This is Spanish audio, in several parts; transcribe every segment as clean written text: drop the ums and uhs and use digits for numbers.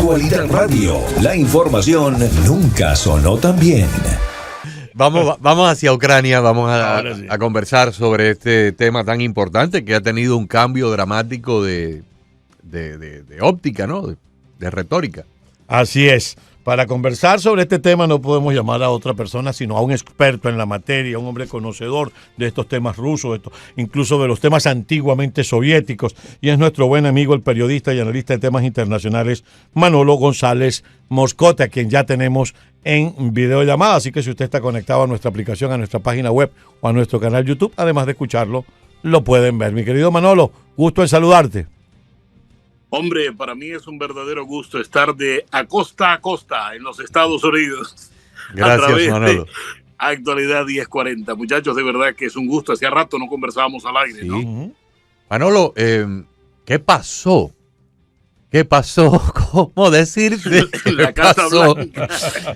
Actualidad Radio. La información nunca sonó tan bien. Vamos hacia Ucrania, vamos Sí. a conversar sobre este tema tan importante que ha tenido un cambio dramático de óptica, ¿no? De retórica. Así es. Para conversar sobre este tema no podemos llamar a otra persona, sino a un experto en la materia, un hombre conocedor de estos temas rusos, incluso de los temas antiguamente soviéticos, y es nuestro buen amigo, el periodista y analista de temas internacionales, Manolo González Moscote, a quien ya tenemos en videollamada. Así que si usted está conectado a nuestra aplicación, a nuestra página web o a nuestro canal YouTube, además de escucharlo, lo pueden ver. Mi querido Manolo, gusto en saludarte. Hombre, para mí es un verdadero gusto estar de costa a costa en los Estados Unidos. Gracias, a través Manolo. De Actualidad 1040. Muchachos, de verdad que es un gusto. Hacía rato no conversábamos al aire, Sí. ¿no? Manolo, ¿qué pasó? ¿Qué pasó? ¿Cómo decirte? La ¿Qué Casa pasó? Blanca.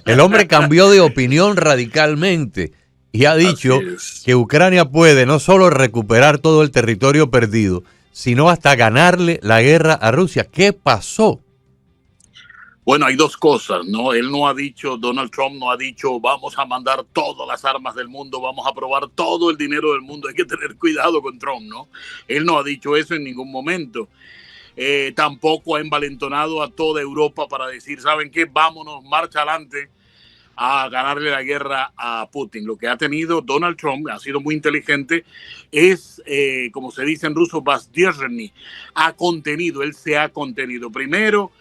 El hombre cambió de opinión radicalmente y ha dicho Así es. que Ucrania puede no solo recuperar todo el territorio perdido, sino hasta ganarle la guerra a Rusia. ¿Qué pasó? Bueno, hay dos cosas, ¿no? Él no ha dicho, Donald Trump no ha dicho, vamos a mandar todas las armas del mundo, vamos a probar todo el dinero del mundo. Hay que tener cuidado con Trump, ¿no? Él no ha dicho eso en ningún momento. Tampoco ha envalentonado a toda Europa para decir, ¿saben qué? Vámonos, marcha adelante a ganarle la guerra a Putin. Lo que ha tenido Donald Trump, ha sido muy inteligente, es, como se dice en ruso, воздержанный, ha contenido, él se ha contenido. Primero,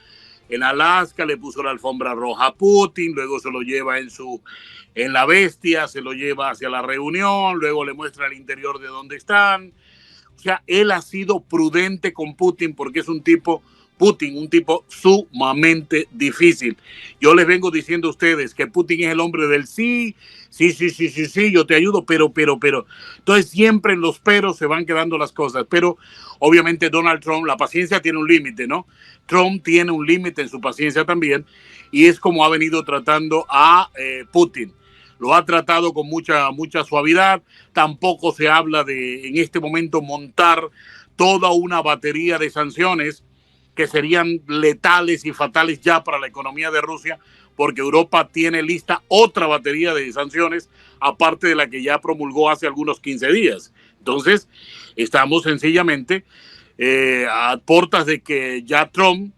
en Alaska le puso la alfombra roja a Putin, luego se lo lleva en la bestia, se lo lleva hacia la reunión, luego le muestra el interior de dónde están. O sea, él ha sido prudente con Putin porque es un tipo sumamente difícil. Yo les vengo diciendo a ustedes que Putin es el hombre del sí, yo te ayudo, pero. Entonces siempre en los peros se van quedando las cosas. Pero obviamente Donald Trump, la paciencia tiene un límite, ¿no? Trump tiene un límite en su paciencia también y es como ha venido tratando a Putin. Lo ha tratado con mucha suavidad. Tampoco se habla de, en este momento, montar toda una batería de sanciones que serían letales y fatales ya para la economía de Rusia, porque Europa tiene lista otra batería de sanciones, aparte de la que ya promulgó hace algunos 15 días. Entonces, estamos sencillamente a puertas de que ya Trump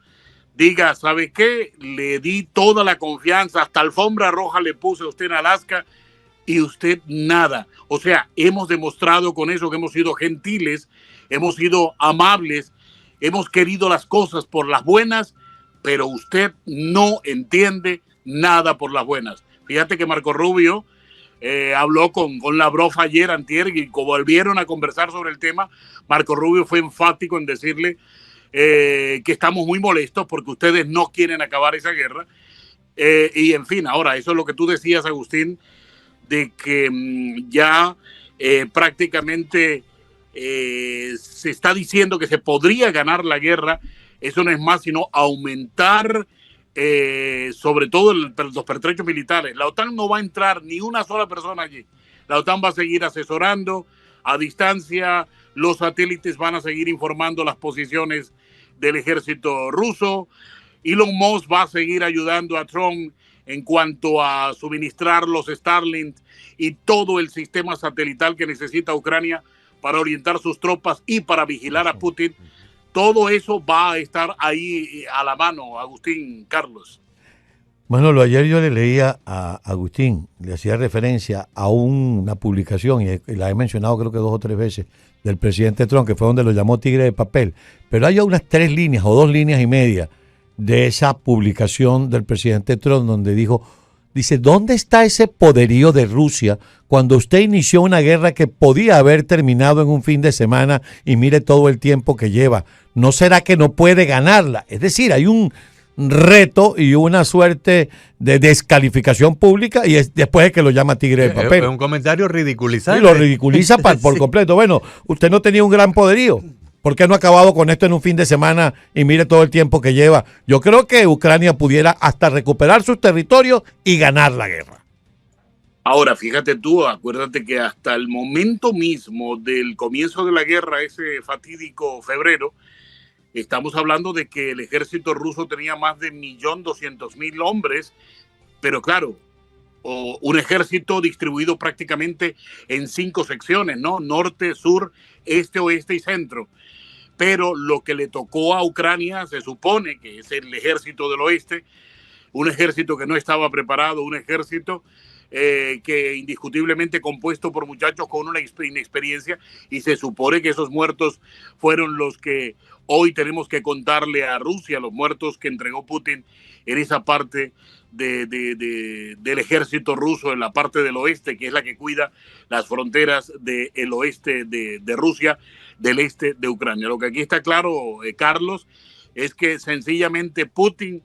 diga, ¿sabe qué? Le di toda la confianza, hasta alfombra roja le puse a usted en Alaska y usted nada. O sea, hemos demostrado con eso que hemos sido gentiles, hemos sido amables, hemos querido las cosas por las buenas, pero usted no entiende nada por las buenas. Fíjate que Marco Rubio habló con Lavrov ayer, antier, y como volvieron a conversar sobre el tema, Marco Rubio fue enfático en decirle que estamos muy molestos porque ustedes no quieren acabar esa guerra. Y en fin, ahora, eso es lo que tú decías, Agustín, de que ya prácticamente se está diciendo que se podría ganar la guerra. Eso no es más sino aumentar sobre todo los pertrechos militares. La OTAN no va a entrar ni una sola persona allí. La OTAN va a seguir asesorando a distancia, los satélites van a seguir informando las posiciones del ejército ruso. Elon Musk va a seguir ayudando a Trump en cuanto a suministrar los Starlink y todo el sistema satelital que necesita Ucrania para orientar sus tropas y para vigilar a Putin. Todo eso va a estar ahí a la mano, Agustín, Carlos. Manolo, ayer yo le leía a Agustín, le hacía referencia a una publicación, y la he mencionado creo que 2 o 3 veces, del presidente Trump, que fue donde lo llamó tigre de papel. Pero hay unas 3 líneas o 2 líneas y media de esa publicación del presidente Trump donde dice, ¿dónde está ese poderío de Rusia cuando usted inició una guerra que podía haber terminado en un fin de semana y mire todo el tiempo que lleva? ¿No será que no puede ganarla? Es decir, hay un reto y una suerte de descalificación pública y después es que lo llama tigre de papel. Es un comentario ridiculizante. Sí, lo ridiculiza por completo. Bueno, usted no tenía un gran poderío. ¿Por qué no ha acabado con esto en un fin de semana y mire todo el tiempo que lleva? Yo creo que Ucrania pudiera hasta recuperar sus territorios y ganar la guerra. Ahora, fíjate tú, acuérdate que hasta el momento mismo del comienzo de la guerra, ese fatídico febrero, Estamos hablando de que el ejército ruso tenía más de 1.200.000 hombres, pero claro, un ejército distribuido prácticamente en 5 secciones, ¿no? Norte, sur, este, oeste y centro. Pero lo que le tocó a Ucrania, se supone que es el ejército del oeste, un ejército que no estaba preparado, un ejército que indiscutiblemente compuesto por muchachos con una inexperiencia, y se supone que esos muertos fueron los que hoy tenemos que contarle a Rusia, los muertos que entregó Putin en esa parte del ejército ruso, en la parte del oeste, que es la que cuida las fronteras del oeste de Rusia, del este de Ucrania. Lo que aquí está claro, Carlos, es que sencillamente Putin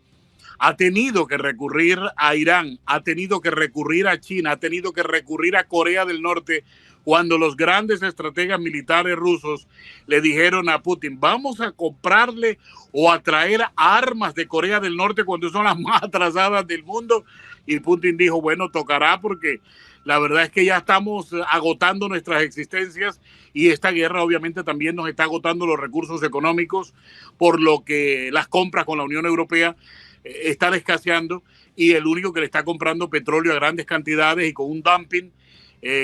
ha tenido que recurrir a Irán, ha tenido que recurrir a China, ha tenido que recurrir a Corea del Norte, cuando los grandes estrategas militares rusos le dijeron a Putin, vamos a comprarle o a traer armas de Corea del Norte cuando son las más atrasadas del mundo. Y Putin dijo, bueno, tocará, porque la verdad es que ya estamos agotando nuestras existencias y esta guerra obviamente también nos está agotando los recursos económicos, por lo que las compras con la Unión Europea están escaseando, y el único que le está comprando petróleo a grandes cantidades y con un dumping,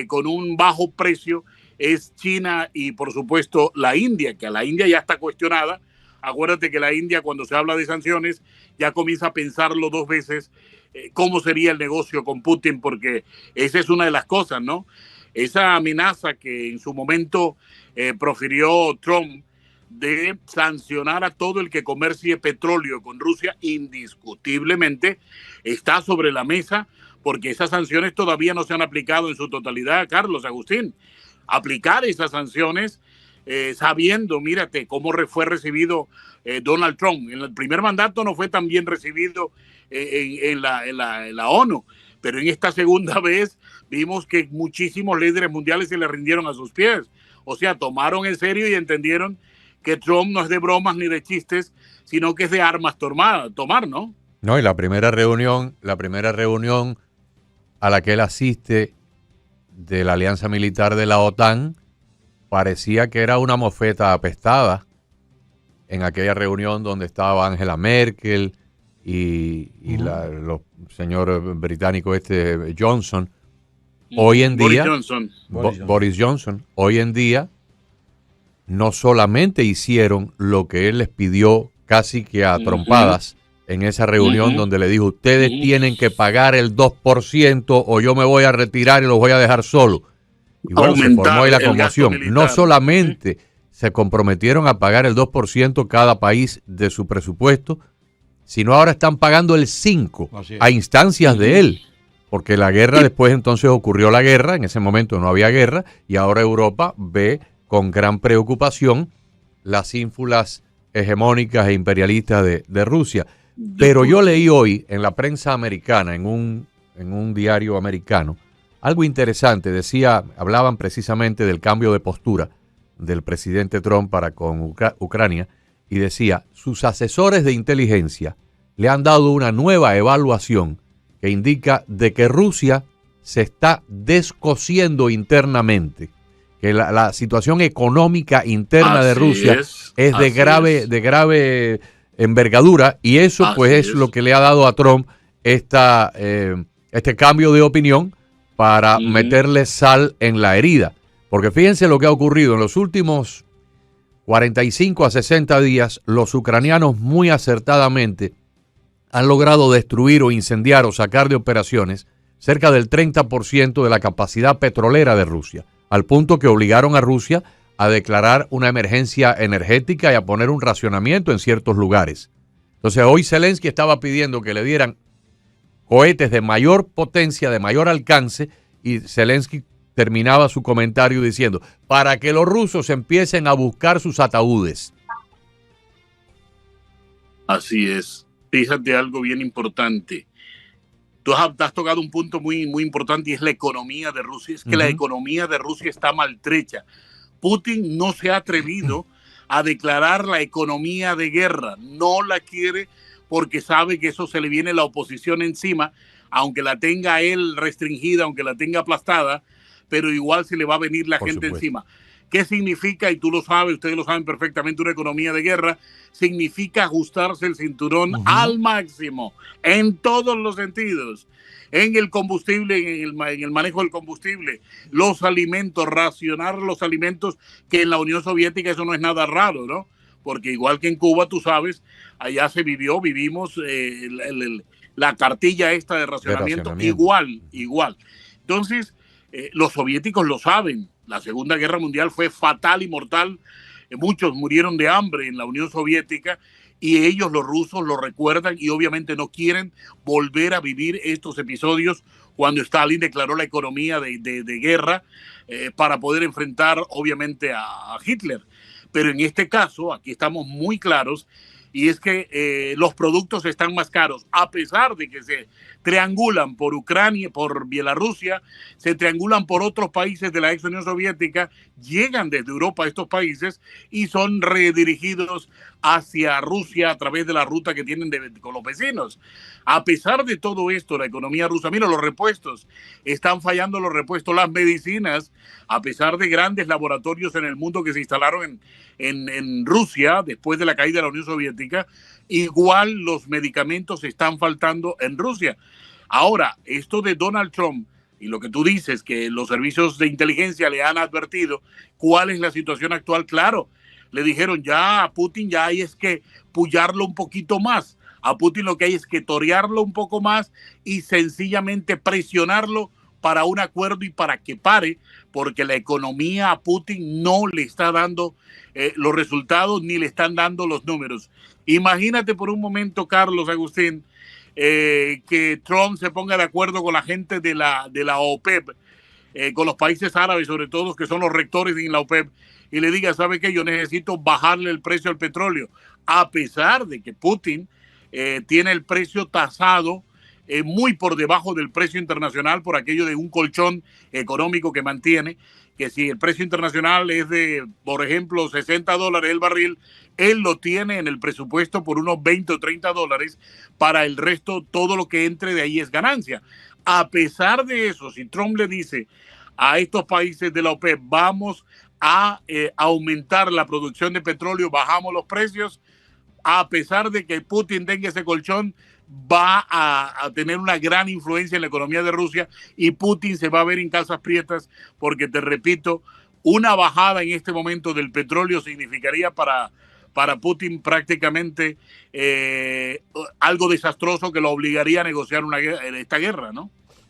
con un bajo precio, es China y por supuesto la India, que a la India ya está cuestionada. Acuérdate que la India, cuando se habla de sanciones, ya comienza a pensarlo 2 veces cómo sería el negocio con Putin, porque esa es una de las cosas, ¿no? Esa amenaza que en su momento profirió Trump de sancionar a todo el que comercie petróleo con Rusia, indiscutiblemente está sobre la mesa, porque esas sanciones todavía no se han aplicado en su totalidad, Carlos, Agustín. Aplicar esas sanciones sabiendo, mírate, cómo fue recibido Donald Trump. En el primer mandato no fue tan bien recibido en la ONU, pero en esta segunda vez vimos que muchísimos líderes mundiales se le rindieron a sus pies. O sea, tomaron en serio y entendieron que Trump no es de bromas ni de chistes, sino que es de armas tomar, ¿no? No, y la primera reunión a la que él asiste de la alianza militar de la OTAN parecía que era una mofeta apestada, en aquella reunión donde estaba Angela Merkel y los señor británico Johnson. Hoy en día, Boris Johnson, hoy en día, no solamente hicieron lo que él les pidió casi que a trompadas en esa reunión donde le dijo, ustedes tienen que pagar el 2% o yo me voy a retirar y los voy a dejar solos. Y bueno, se formó ahí la conmoción. No solamente se comprometieron a pagar el 2% cada país de su presupuesto, sino ahora están pagando el 5% a instancias de él. Porque la guerra, después entonces ocurrió la guerra, en ese momento no había guerra, y ahora Europa ve con gran preocupación las ínfulas hegemónicas e imperialistas de Rusia. Pero yo leí hoy en la prensa americana, en un diario americano, algo interesante. Hablaban precisamente del cambio de postura del presidente Trump para con Ucrania, y decía, sus asesores de inteligencia le han dado una nueva evaluación que indica de que Rusia se está descosiendo internamente, que la situación económica interna de Rusia es de grave envergadura, y eso pues es lo que le ha dado a Trump este cambio de opinión para meterle sal en la herida. Porque fíjense lo que ha ocurrido en los últimos 45 a 60 días, los ucranianos muy acertadamente han logrado destruir o incendiar o sacar de operaciones cerca del 30% de la capacidad petrolera de Rusia, al punto que obligaron a Rusia a declarar una emergencia energética y a poner un racionamiento en ciertos lugares. Entonces hoy Zelensky estaba pidiendo que le dieran cohetes de mayor potencia, de mayor alcance, y Zelensky terminaba su comentario diciendo, para que los rusos empiecen a buscar sus ataúdes. Así es. Fíjate algo bien importante. Tú has tocado un punto muy, muy importante, y es la economía de Rusia. Es que la economía de Rusia está maltrecha. Putin no se ha atrevido a declarar la economía de guerra. No la quiere porque sabe que eso se le viene la oposición encima, aunque la tenga él restringida, aunque la tenga aplastada, pero igual se le va a venir la gente encima. ¿Qué significa? Y tú lo sabes, ustedes lo saben perfectamente, una economía de guerra significa ajustarse el cinturón al máximo, en todos los sentidos, en el combustible, en el manejo del combustible, los alimentos, racionar los alimentos, que en la Unión Soviética eso no es nada raro, ¿no? Porque igual que en Cuba, tú sabes, allá vivimos la cartilla esta de racionamiento. Igual. Entonces, los soviéticos lo saben. La Segunda Guerra Mundial fue fatal y mortal. Muchos murieron de hambre en la Unión Soviética y ellos, los rusos, lo recuerdan y obviamente no quieren volver a vivir estos episodios cuando Stalin declaró la economía de guerra para poder enfrentar obviamente a Hitler. Pero en este caso, aquí estamos muy claros, y es que los productos están más caros, a pesar de que se triangulan por Ucrania, por Bielorrusia, se triangulan por otros países de la ex Unión Soviética, llegan desde Europa a estos países y son redirigidos hacia Rusia a través de la ruta que tienen con los vecinos. A pesar de todo esto, la economía rusa, mira, los repuestos, están fallando los repuestos, las medicinas, a pesar de grandes laboratorios en el mundo que se instalaron en Rusia después de la caída de la Unión Soviética, igual los medicamentos están faltando en Rusia. Ahora, esto de Donald Trump y lo que tú dices, que los servicios de inteligencia le han advertido cuál es la situación actual, claro, le dijeron ya a Putin ya hay es que pullarlo un poquito más. A Putin lo que hay es que torearlo un poco más y sencillamente presionarlo para un acuerdo y para que pare, porque la economía a Putin no le está dando los resultados ni le están dando los números. Imagínate por un momento, Carlos Agustín, que Trump se ponga de acuerdo con la gente de la OPEP, con los países árabes sobre todo, que son los rectores en la OPEP, y le diga, ¿sabe qué? Yo necesito bajarle el precio al petróleo, a pesar de que Putin tiene el precio tasado muy por debajo del precio internacional por aquello de un colchón económico que mantiene, que si el precio internacional es de, por ejemplo, $60 el barril, él lo tiene en el presupuesto por unos 20 o 30 dólares, para el resto todo lo que entre de ahí es ganancia. A pesar de eso, si Trump le dice a estos países de la OPEP, vamos a aumentar la producción de petróleo, bajamos los precios, a pesar de que Putin tenga ese colchón, va a tener una gran influencia en la economía de Rusia y Putin se va a ver en calzas prietas, porque te repito, una bajada en este momento del petróleo significaría para Putin prácticamente algo desastroso que lo obligaría a negociar esta guerra, ¿no?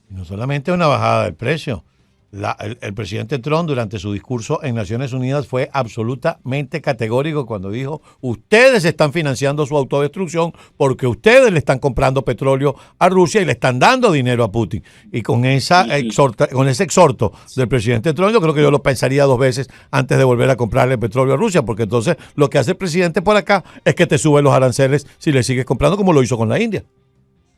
No solamente una bajada del precio. El presidente Trump durante su discurso en Naciones Unidas fue absolutamente categórico cuando dijo: ustedes están financiando su autodestrucción porque ustedes le están comprando petróleo a Rusia y le están dando dinero a Putin. Y con ese exhorto del presidente Trump, yo creo que yo lo pensaría dos veces antes de volver a comprarle petróleo a Rusia, porque entonces lo que hace el presidente por acá es que te sube los aranceles si le sigues comprando, como lo hizo con la India.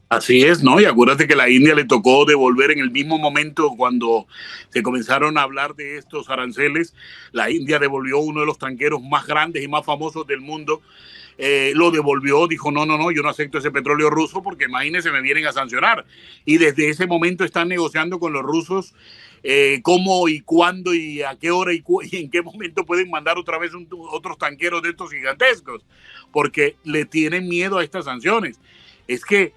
Así es, ¿no? Y acuérdate que la India le tocó devolver en el mismo momento cuando se comenzaron a hablar de estos aranceles. La India devolvió uno de los tanqueros más grandes y más famosos del mundo. Lo devolvió, dijo, no, yo no acepto ese petróleo ruso porque imagínense, me vienen a sancionar. Y desde ese momento están negociando con los rusos cómo y cuándo y a qué hora y en qué momento pueden mandar otra vez otros tanqueros de estos gigantescos, porque le tienen miedo a estas sanciones. Es que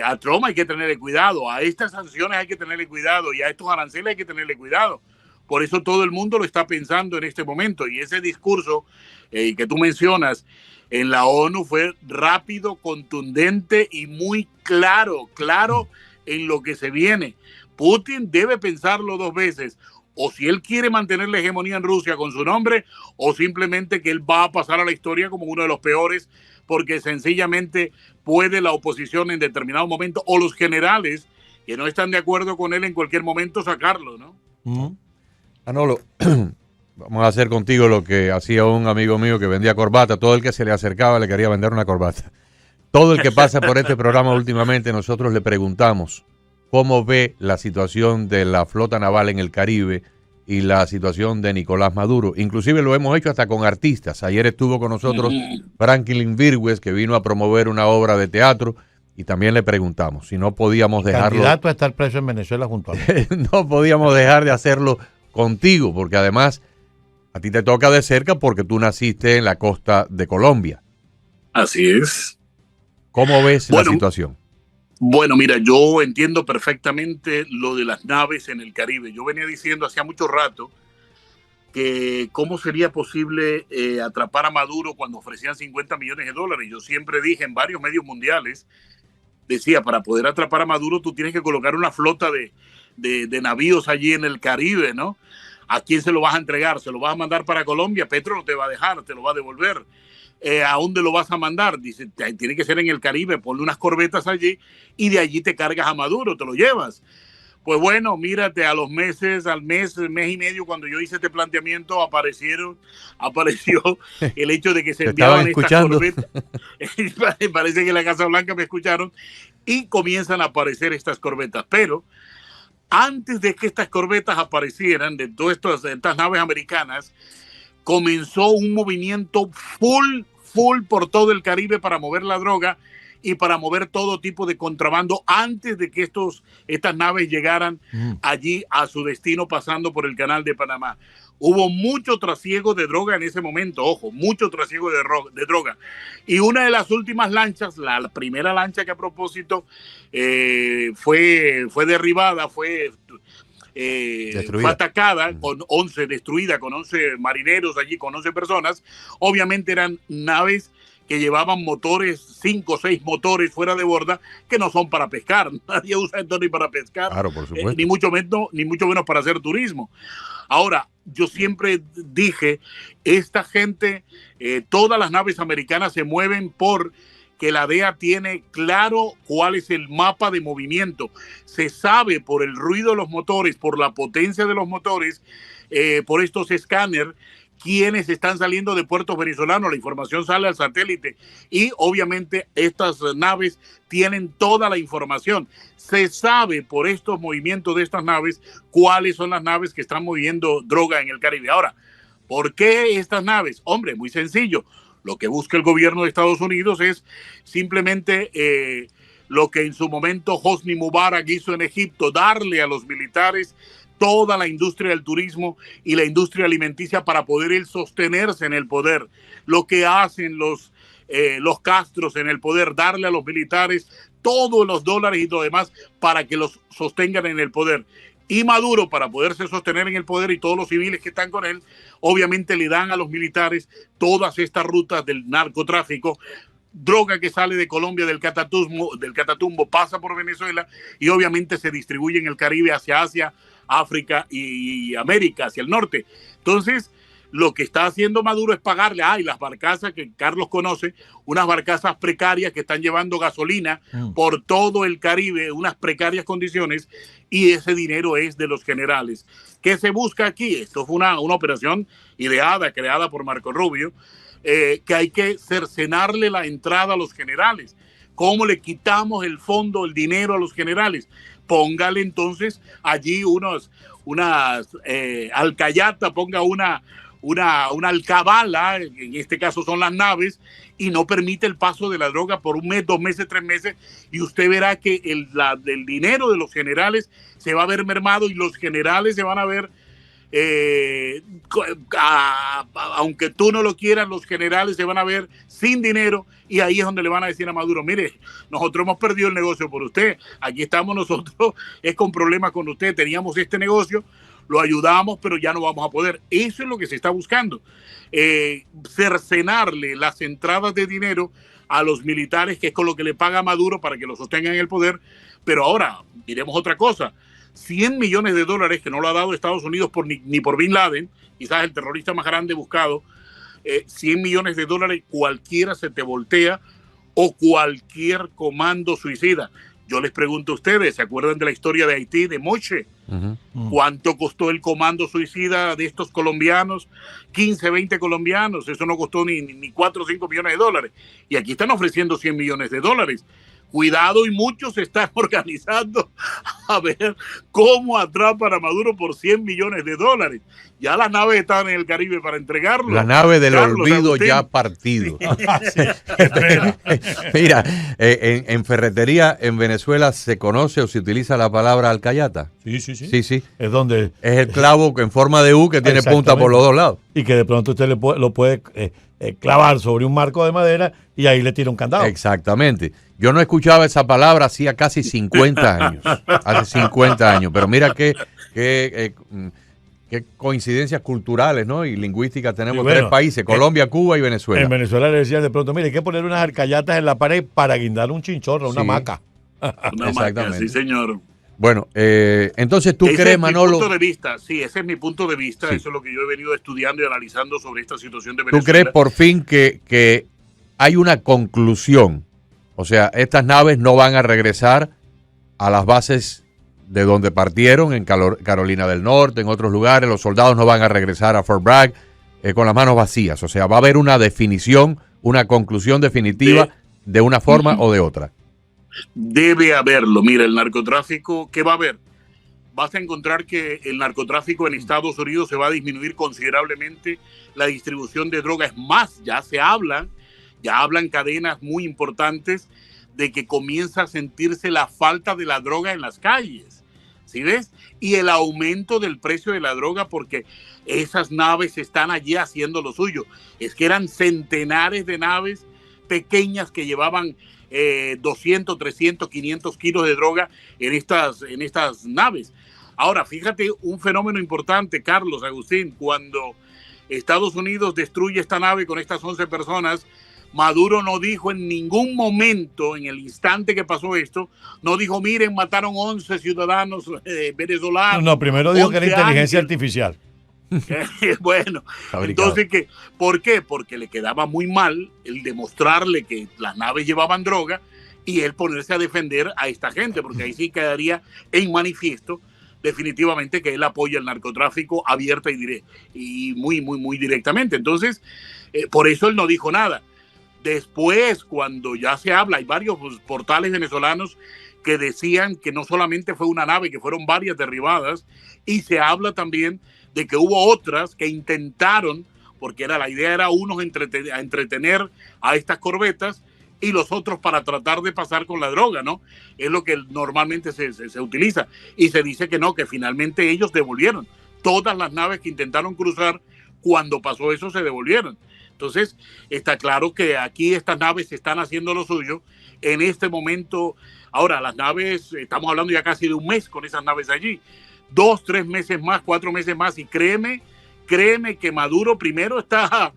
a Trump hay que tenerle cuidado, a estas sanciones hay que tenerle cuidado y a estos aranceles hay que tenerle cuidado. Por eso todo el mundo lo está pensando en este momento, y ese discurso que tú mencionas en la ONU fue rápido, contundente y muy claro en lo que se viene. Putin debe pensarlo dos veces, o si él quiere mantener la hegemonía en Rusia con su nombre, o simplemente que él va a pasar a la historia como uno de los peores, porque sencillamente puede la oposición en determinado momento, o los generales que no están de acuerdo con él en cualquier momento, sacarlo, ¿no? Manolo, vamos a hacer contigo lo que hacía un amigo mío que vendía corbata. Todo el que se le acercaba le quería vender una corbata. Todo el que pasa por este programa últimamente, nosotros le preguntamos cómo ve la situación de la flota naval en el Caribe y la situación de Nicolás Maduro. Inclusive lo hemos hecho hasta con artistas. Ayer estuvo con nosotros Franklin Virgües, que vino a promover una obra de teatro, y también le preguntamos si no podíamos dejarlo. Candidato a estar preso en Venezuela junto a mí. No podíamos dejar de hacerlo contigo, porque además A ti te toca de cerca porque tú naciste en la costa de Colombia. Así es. ¿Cómo ves la situación? Bueno, mira, yo entiendo perfectamente lo de las naves en el Caribe. Yo venía diciendo hacía mucho rato que cómo sería posible atrapar a Maduro cuando ofrecían $50 millones. Yo siempre dije en varios medios mundiales, decía, para poder atrapar a Maduro tú tienes que colocar una flota de navíos allí en el Caribe, ¿no? ¿A quién se lo vas a entregar? ¿Se lo vas a mandar para Colombia? Petro no te va a dejar, te lo va a devolver. ¿A dónde lo vas a mandar? Dice, tiene que ser en el Caribe, ponle unas corbetas allí y de allí te cargas a Maduro, te lo llevas. Pues bueno, mírate, al mes y medio, cuando yo hice este planteamiento, apareció el hecho de que se enviaban estas corbetas. Parece que en la Casa Blanca me escucharon y comienzan a aparecer estas corbetas. Pero antes de que estas corbetas aparecieran, de todas estas naves americanas, comenzó un movimiento full por todo el Caribe para mover la droga y para mover todo tipo de contrabando antes de que estas naves llegaran allí a su destino pasando por el canal de Panamá. Hubo mucho trasiego de droga en ese momento, ojo, mucho trasiego de droga. Y una de las últimas lanchas, la primera lancha que a propósito fue derribada, fue atacada destruida con 11 marineros allí, con 11 personas. Obviamente eran naves que llevaban motores, 5 o 6 motores fuera de borda, que no son para pescar. Nadie usa esto ni para pescar, claro, por supuesto. ni mucho menos para hacer turismo. Ahora, yo siempre dije, esta gente, todas las naves americanas se mueven por que la DEA tiene claro cuál es el mapa de movimiento. Se sabe por el ruido de los motores, por la potencia de los motores, por estos escáneres, quienes están saliendo de puertos venezolanos. La información sale al satélite y obviamente estas naves tienen toda la información. Se sabe por estos movimientos de estas naves cuáles son las naves que están moviendo droga en el Caribe. Ahora, ¿por qué estas naves? Hombre, muy sencillo. Lo que busca el gobierno de Estados Unidos es simplemente lo que en su momento Hosni Mubarak hizo en Egipto, darle a los militares toda la industria del turismo y la industria alimenticia para poder él sostenerse en el poder. Lo que hacen los Castros en el poder, darle a los militares todos los dólares y lo demás para que los sostengan en el poder. Y Maduro, para poderse sostener en el poder, y todos los civiles que están con él, obviamente le dan a los militares todas estas rutas del narcotráfico, droga que sale de Colombia, del Catatumbo, pasa por Venezuela y obviamente se distribuye en el Caribe hacia Asia, África y América, hacia el norte. Entonces, lo que está haciendo Maduro es pagarle, las barcazas que Carlos conoce, unas barcazas precarias que están llevando gasolina por todo el Caribe, unas precarias condiciones, y ese dinero es de los generales. ¿Qué se busca aquí? Esto fue una operación ideada, creada por Marco Rubio, que hay que cercenarle la entrada a los generales. ¿Cómo le quitamos el fondo, el dinero a los generales? Póngale entonces allí unas alcayata, ponga una alcabala, en este caso son las naves, y no permite el paso de la droga por 1 mes, 2 meses, 3 meses, y usted verá que el dinero de los generales se va a ver mermado y los generales se van a ver, aunque tú no lo quieras, los generales se van a ver sin dinero, y ahí es donde le van a decir a Maduro, mire, nosotros hemos perdido el negocio por usted, aquí estamos nosotros, es con problemas con usted, teníamos este negocio, lo ayudamos, pero ya no vamos a poder. Eso es lo que se está buscando, cercenarle las entradas de dinero a los militares, que es con lo que le paga Maduro para que lo sostengan en el poder. Pero ahora, diremos otra cosa, $100 millones que no lo ha dado Estados Unidos ni por Bin Laden, quizás el terrorista más grande buscado, $100 millones, cualquiera se te voltea, o cualquier comando suicida. Yo les pregunto a ustedes, ¿se acuerdan de la historia de Haití, de Moche? ¿Cuánto costó el comando suicida de estos colombianos? 15, 20 colombianos, eso no costó ni 4 o 5 millones de dólares. Y aquí están ofreciendo $100 millones. Cuidado, y muchos se están organizando a ver cómo atrapan a Maduro por $100 millones. Ya las naves están en el Caribe para entregarlo. La nave del Carlos, olvido Agustín. ya partido. Sí, qué pena. Mira, en ferretería en Venezuela se conoce o se utiliza la palabra alcayata. Sí. Sí, sí. Es donde... Es el clavo en forma de U que tiene punta por los dos lados. Y que de pronto usted lo puede clavar sobre un marco de madera y ahí le tira un candado. Exactamente. Yo no escuchaba esa palabra hacía casi 50 años. Hace 50 años. Pero mira qué coincidencias culturales, ¿no? Y lingüísticas tenemos. Sí, bueno, 3 países, Colombia, Cuba y Venezuela. En Venezuela le decían de pronto, mire, hay que poner unas alcayatas en la pared para guindar un chinchorro, una Sí. hamaca. Una Exactamente. marca, sí, señor. Bueno, entonces tú Ese crees, es Manolo, mi punto de vista, sí, ese es mi punto de vista, Sí. eso es lo que yo he venido estudiando y analizando sobre esta situación de ¿tú Venezuela. crees por fin que hay una conclusión? O sea, estas naves no van a regresar a las bases de donde partieron, en Carolina del Norte, en otros lugares. Los soldados no van a regresar a Fort Bragg con las manos vacías. O sea, va a haber una definición, una conclusión definitiva de una forma o de otra. Debe haberlo. Mira, el narcotráfico, ¿qué va a haber? Vas a encontrar que el narcotráfico en Estados Unidos se va a disminuir considerablemente, la distribución de drogas. Es más, ya hablan cadenas muy importantes de que comienza a sentirse la falta de la droga en las calles, ¿sí ves? Y el aumento del precio de la droga porque esas naves están allí haciendo lo suyo. Es que eran centenares de naves pequeñas que llevaban 200, 300, 500 kilos de droga en estas naves. Ahora, fíjate un fenómeno importante, Carlos, Agustín, cuando Estados Unidos destruye esta nave con estas 11 personas, Maduro no dijo en ningún momento, en el instante que pasó esto, no dijo, miren, mataron 11 ciudadanos venezolanos. No, primero dijo que era 11 inteligencia ángeles. artificial. Bueno, Fabricado. entonces, ¿por qué? Porque le quedaba muy mal el demostrarle que las naves llevaban droga y él ponerse a defender a esta gente, porque ahí sí quedaría en manifiesto definitivamente que él apoya el narcotráfico abierta y muy directamente. Entonces, por eso él no dijo nada. Después, cuando ya se habla, hay varios portales venezolanos que decían que no solamente fue una nave, que fueron varias derribadas, y se habla también de que hubo otras que intentaron, porque la idea era unos entretener a estas corbetas y los otros para tratar de pasar con la droga, ¿no? Es lo que normalmente se utiliza. Y se dice que no, que finalmente ellos devolvieron. Todas las naves que intentaron cruzar, cuando pasó eso, se devolvieron. Entonces, está claro que aquí estas naves están haciendo lo suyo. En este momento, ahora las naves, estamos hablando ya casi de un mes con esas naves allí. 2, 3 meses más, 4 meses más, y créeme que Maduro primero está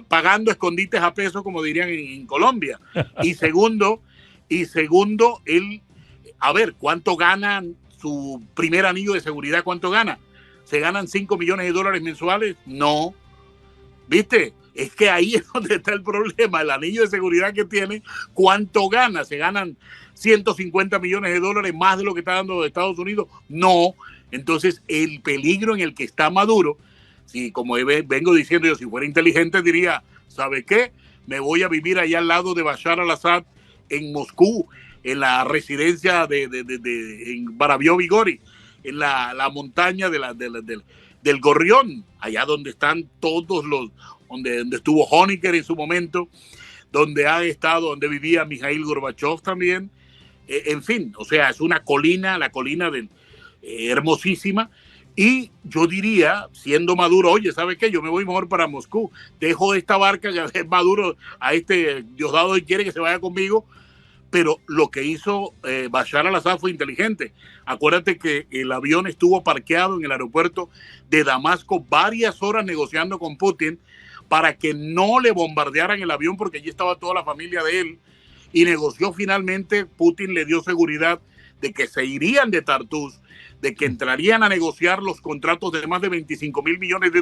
pagando escondites a peso, como dirían en Colombia, y segundo, él, a ver, ¿cuánto gana su primer anillo de seguridad? ¿Cuánto gana? ¿Se ganan $5 millones mensuales? No, ¿viste? Es que ahí es donde está el problema, el anillo de seguridad que tiene, ¿cuánto gana? ¿Se ganan $150 millones más de lo que está dando Estados Unidos? No. Entonces, el peligro en el que está Maduro, si como vengo diciendo yo, si fuera inteligente diría, ¿sabe qué? Me voy a vivir allá al lado de Bashar al-Assad en Moscú, en la residencia en Barabió-Vigori, en la montaña del Gorrión, allá donde están todos donde estuvo Honecker en su momento, donde vivía Mikhail Gorbachev también. En fin, o sea, es una colina, la colina hermosísima. Y yo diría, siendo Maduro, oye, ¿sabe qué? Yo me voy mejor para Moscú. Dejo esta barca, ya es Maduro, Diosdado quiere que se vaya conmigo. Pero lo que hizo Bashar al-Assad fue inteligente. Acuérdate que el avión estuvo parqueado en el aeropuerto de Damasco varias horas negociando con Putin para que no le bombardearan el avión, porque allí estaba toda la familia de él, y negoció finalmente. Putin le dio seguridad de que se irían de Tartus, de que entrarían a negociar los contratos de más de $25 mil millones,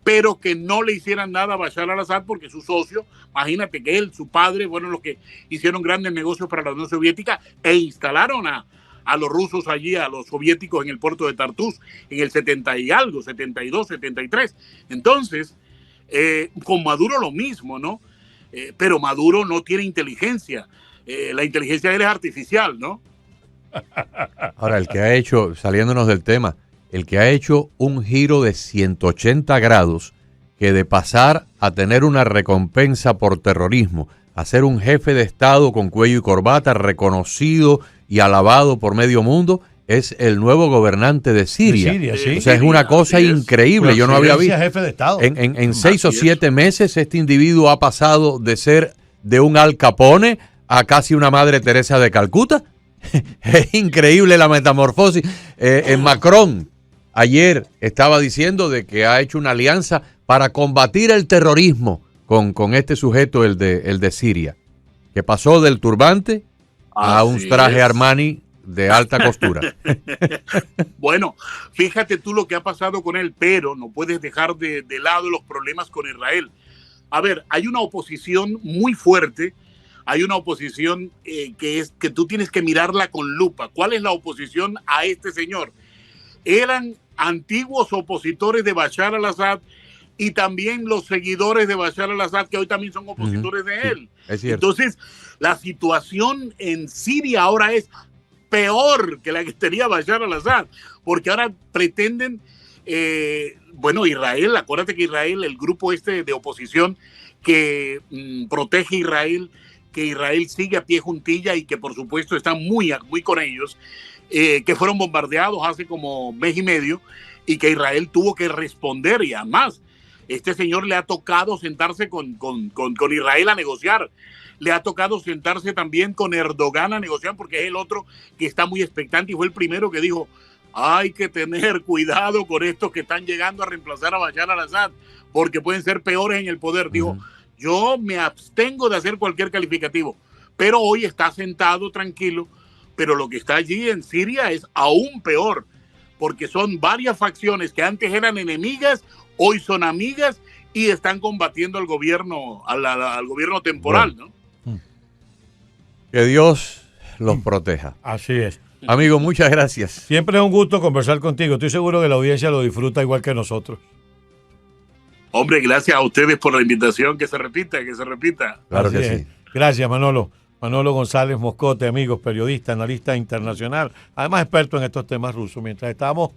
pero que no le hicieran nada a Bashar al-Assad, porque su socio, imagínate que él, su padre, fueron los que hicieron grandes negocios para la Unión Soviética e instalaron a los rusos allí, a los soviéticos en el puerto de Tartus, en el 70 y algo, 72, 73. Entonces, con Maduro lo mismo, ¿no? Pero Maduro no tiene inteligencia. La inteligencia de él es artificial, ¿no? Ahora, el que ha hecho, saliéndonos del tema, el que ha hecho un giro de 180 grados, que de pasar a tener una recompensa por terrorismo, a ser un jefe de Estado con cuello y corbata, reconocido y alabado por medio mundo, es el nuevo gobernante de Siria. Sí. O sea, es una cosa increíble. Yo no había visto. Jefe de Estado. En 6 o 7 meses, este individuo ha pasado de ser de un Al Capone a casi una Madre Teresa de Calcuta. Es increíble la metamorfosis. Macron ayer estaba diciendo de que ha hecho una alianza para combatir el terrorismo con este sujeto, el de Siria, que pasó del turbante a un traje Armani de alta costura. Bueno, fíjate tú lo que ha pasado con él, pero no puedes dejar de lado los problemas con Israel. A ver, hay una oposición muy fuerte, hay una oposición que tú tienes que mirarla con lupa. ¿Cuál es la oposición a este señor? Eran antiguos opositores de Bashar al-Assad y también los seguidores de Bashar al-Assad, que hoy también son opositores de él. Es cierto. Entonces, la situación en Siria ahora es peor que la que tenía Bashar al-Assad, porque ahora pretenden, Israel, acuérdate que Israel, el grupo este de oposición que protege a Israel, que Israel sigue a pie juntilla y que por supuesto están muy con ellos, que fueron bombardeados hace como mes y medio y que Israel tuvo que responder, y además este señor le ha tocado sentarse con Israel a negociar. Le ha tocado sentarse también con Erdogan a negociar, porque es el otro que está muy expectante y fue el primero que dijo: hay que tener cuidado con estos que están llegando a reemplazar a Bashar al-Assad, porque pueden ser peores en el poder. Dijo, yo me abstengo de hacer cualquier calificativo, pero hoy está sentado tranquilo, pero lo que está allí en Siria es aún peor, porque son varias facciones que antes eran enemigas, hoy son amigas y están combatiendo al gobierno, al gobierno temporal, ¿no? Que Dios los proteja. Así es. Amigo, muchas gracias. Siempre es un gusto conversar contigo. Estoy seguro que la audiencia lo disfruta igual que nosotros. Hombre, gracias a ustedes por la invitación. Que se repita, que se repita. Claro Así que es. sí. Gracias, Manolo. Manolo González Moscote, amigos, periodista, analista internacional, además experto en estos temas rusos. Mientras estábamos